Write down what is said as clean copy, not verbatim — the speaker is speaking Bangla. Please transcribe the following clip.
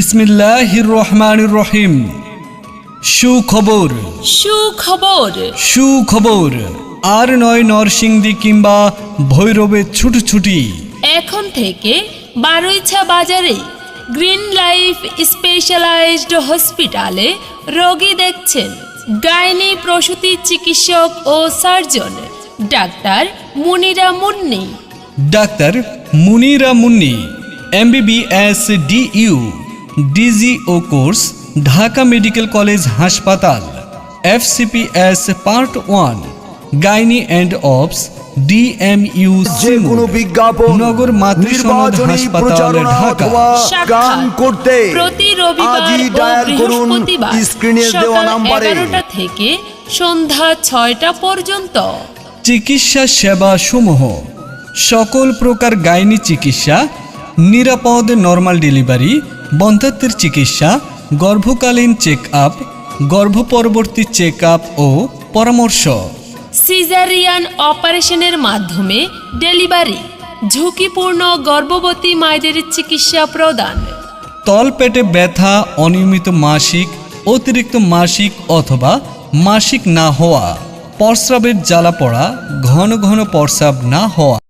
বিসমিল্লাহির রহমানির রহিম। সুখবর সুখবর সুখবর আর নয় নরসিংদী কিংবা ভৈরবে ছুটছুটি। এখন থেকে বারুইছা বাজারে গ্রিন লাইফ স্পেশালাইজড হসপিটালে রোগী দেখছেন গাইনি প্রসূতি চিকিৎসক ও surgeon doctor Munira Munni. Doctor Munira Munni MBBS DU DGO course, Dhaka medical college হাসপাতাল। FCPS part 1 gynae and obs DMU যে কোনো বিজ্ঞাপন নগর মাতৃসমাজ হাসপাতাল ঢাকা। গান করতে প্রতি রবিবার আজই ও ডায়াল করুন বৃহস্পতিবার স্ক্রিনে দেওয়া সকাল নম্বরে। 11টা থেকে সন্ধ্যা 6টা পর্যন্ত। চিকিৎসা সেবা সমূহ: সকল প্রকার গাইনি চিকিৎসা, নিরাপদ নরমাল ডেলিভারি, বন্ধ্যাত্বের চিকিৎসা, গর্ভকালীন চেক আপ, গর্ভপরবর্তী চেক আপ ও পরামর্শ, সিজারিয়ান অপারেশনের মাধ্যমে ডেলিভারি, ঝুঁকিপূর্ণ গর্ভবতী মায়েদের চিকিৎসা প্রদান, তলপেটে ব্যথা, অনিয়মিত মাসিক, অতিরিক্ত মাসিক অথবা মাসিক না হওয়া, প্রস্রাবের জ্বালা পড়া, ঘন ঘন প্রস্রাব না হওয়া।